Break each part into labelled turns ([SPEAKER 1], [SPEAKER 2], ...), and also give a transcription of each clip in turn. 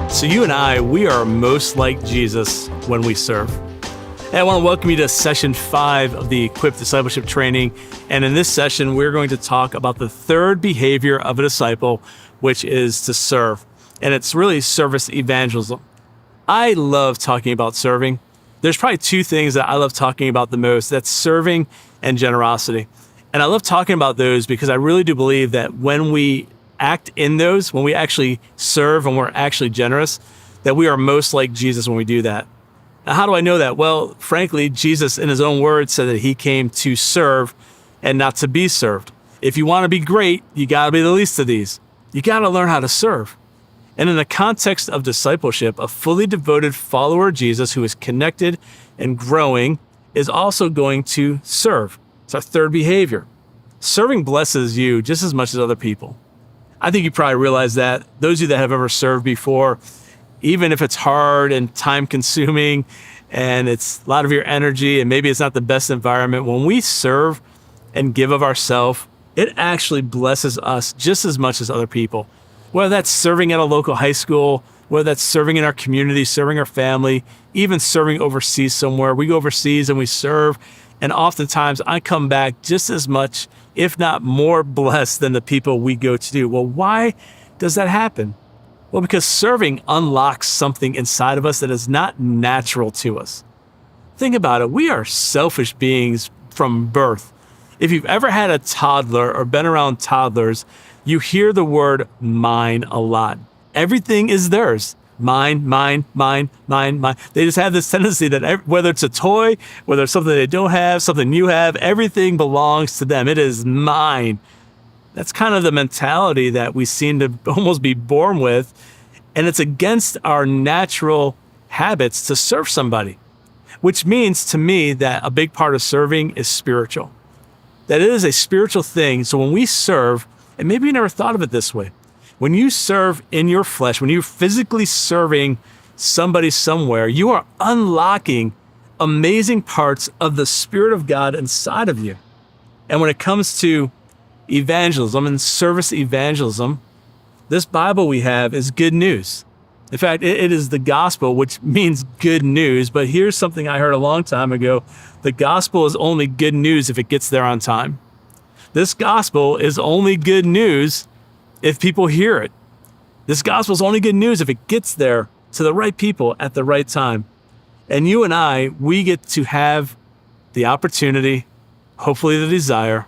[SPEAKER 1] So you and I, we are most like Jesus when we serve. And I want to welcome you to session 5 of the Equip Discipleship Training. And in this session, we're going to talk about the third behavior of a disciple, which is to serve. And it's really service evangelism. I love talking about serving. There's probably 2 things that I love talking about the most. That's serving and generosity. And I love talking about those because I really do believe that when we act in those, when we actually serve and we're actually generous, that we are most like Jesus when we do that. Now, how do I know that? Well, frankly, Jesus in his own words said that he came to serve and not to be served. If you want to be great, you got to be the least of these. You got to learn how to serve. And in the context of discipleship, a fully devoted follower of Jesus who is connected and growing is also going to serve. It's our third behavior. Serving blesses you just as much as other people. I think you probably realize that. Those of you that have ever served before, even if it's hard and time consuming and it's a lot of your energy and maybe it's not the best environment, when we serve and give of ourselves, it actually blesses us just as much as other people. Whether that's serving at a local high school, whether that's serving in our community, serving our family, even serving overseas somewhere. We go overseas and we serve, and oftentimes I come back just as much, if not more blessed than the people we go to do. Well, why does that happen? Well, because serving unlocks something inside of us that is not natural to us. Think about it. We are selfish beings from birth. If you've ever had a toddler or been around toddlers, you hear the word mine a lot. Everything is theirs. Mine, mine, mine, mine, mine. They just have this tendency that whether it's a toy, whether it's something they don't have, something you have, everything belongs to them. It is mine. That's kind of the mentality that we seem to almost be born with. And it's against our natural habits to serve somebody, which means to me that a big part of serving is spiritual. That it is a spiritual thing. So when we serve, and maybe you never thought of it this way, when you serve in your flesh, when you're physically serving somebody somewhere, you are unlocking amazing parts of the Spirit of God inside of you. And when it comes to evangelism and service evangelism, this Bible we have is good news. In fact, it is the gospel, which means good news. But here's something I heard a long time ago. The gospel is only good news if it gets there on time. This gospel is only good news if people hear it. This gospel is only good news if it gets there to the right people at the right time. And you and I, we get to have the opportunity, hopefully the desire,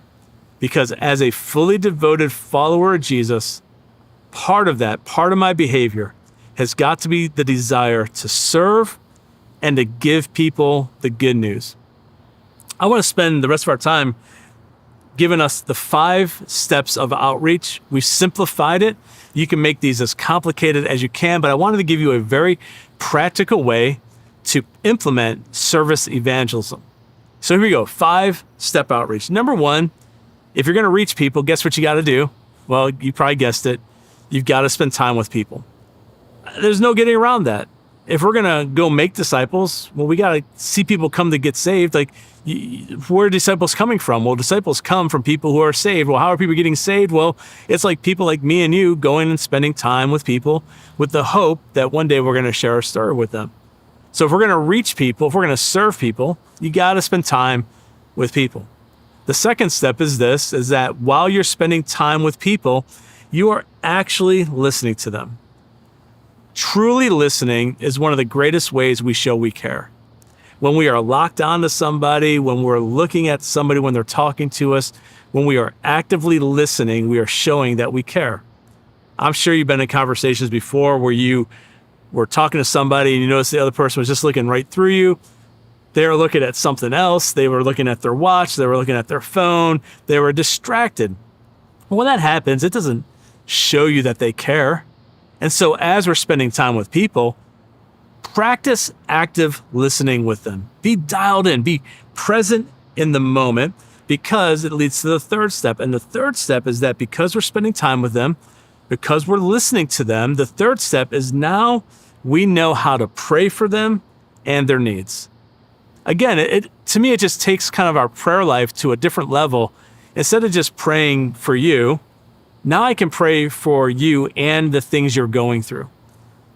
[SPEAKER 1] because as a fully devoted follower of Jesus, part of my behavior has got to be the desire to serve and to give people the good news. I want to spend the rest of our time giving us the 5 steps of outreach. We've simplified it. You can make these as complicated as you can, but I wanted to give you a very practical way to implement service evangelism. So here we go, 5-step outreach. Number 1, if you're going to reach people, guess what you got to do? Well, you probably guessed it. You've got to spend time with people. There's no getting around that. If we're going to go make disciples, well, we got to see people come to get saved. Like, where are disciples coming from? Well, disciples come from people who are saved. Well, how are people getting saved? Well, it's like people like me and you going and spending time with people with the hope that one day we're going to share our story with them. So if we're going to reach people, if we're going to serve people, you got to spend time with people. The second step is this, is that while you're spending time with people, you are actually listening to them. Truly listening is one of the greatest ways we show we care. When we are locked onto somebody, when we're looking at somebody, when they're talking to us, when we are actively listening, we are showing that we care. I'm sure you've been in conversations before where you were talking to somebody and you notice the other person was just looking right through you. They were looking at something else. They were looking at their watch. They were looking at their phone. They were distracted. When that happens, it doesn't show you that they care. And so as we're spending time with people, practice active listening with them. Be dialed in, be present in the moment, because it leads to the third step. And the third step is that because we're spending time with them, because we're listening to them, the third step is now we know how to pray for them and their needs. Again, to me, it just takes kind of our prayer life to a different level. Instead of just praying for you, Now I can pray for you and the things you're going through.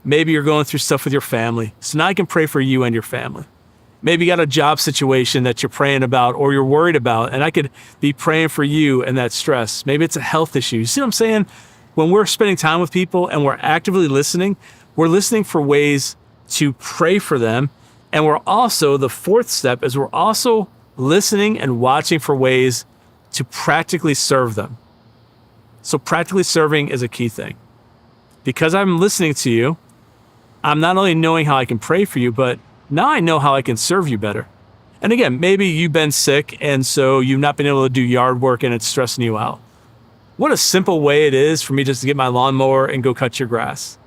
[SPEAKER 1] Maybe you're going through stuff with your family. So now I can pray for you and your family. Maybe you got a job situation that you're praying about or you're worried about, and I could be praying for you and that stress. Maybe it's a health issue. You see what I'm saying? When we're spending time with people and we're actively listening, we're listening for ways to pray for them. And we're also, the fourth step is we're also listening and watching for ways to practically serve them. So practically serving is a key thing. Because I'm listening to you, I'm not only knowing how I can pray for you, but now I know how I can serve you better. And again, maybe you've been sick and so you've not been able to do yard work and it's stressing you out. What a simple way it is for me just to get my lawnmower and go cut your grass.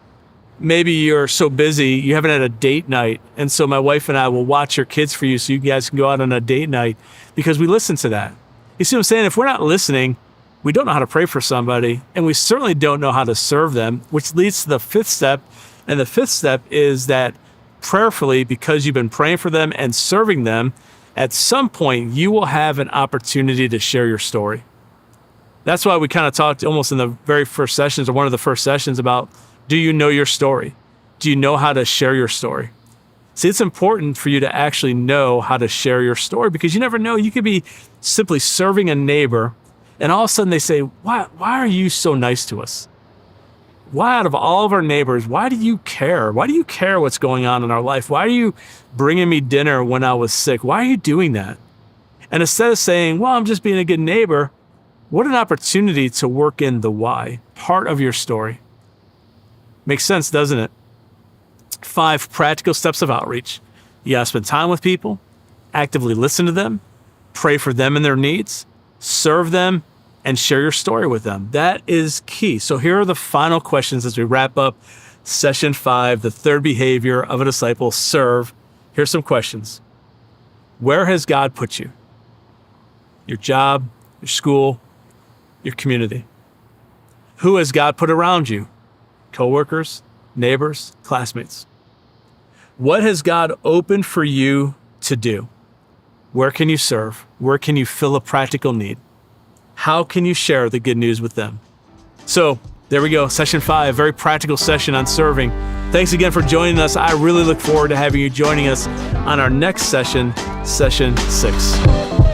[SPEAKER 1] Maybe you're so busy, you haven't had a date night. And so my wife and I will watch your kids for you so you guys can go out on a date night because we listen to that. You see what I'm saying? If we're not listening, we don't know how to pray for somebody, and we certainly don't know how to serve them, which leads to the fifth step. And the fifth step is that prayerfully, because you've been praying for them and serving them, at some point you will have an opportunity to share your story. That's why we kind of talked almost in the very first sessions or one of the first sessions about, do you know your story? Do you know how to share your story? See, it's important for you to actually know how to share your story because you never know. You could be simply serving a neighbor and all of a sudden they say, why are you so nice to us? Why out of all of our neighbors, why do you care? Why do you care what's going on in our life? Why are you bringing me dinner when I was sick? Why are you doing that? And instead of saying, well, I'm just being a good neighbor, what an opportunity to work in the why, part of your story. Makes sense, doesn't it? 5 practical steps of outreach. You gotta spend time with people, actively listen to them, pray for them and their needs, serve them, and share your story with them. That is key. So here are the final questions as we wrap up session 5, the third behavior of a disciple, serve. Here's some questions. Where has God put you? Your job, your school, your community. Who has God put around you? Coworkers, neighbors, classmates. What has God opened for you to do? Where can you serve? Where can you fill a practical need? How can you share the good news with them? So there we go, session 5, very practical session on serving. Thanks again for joining us. I really look forward to having you joining us on our next session, session 6.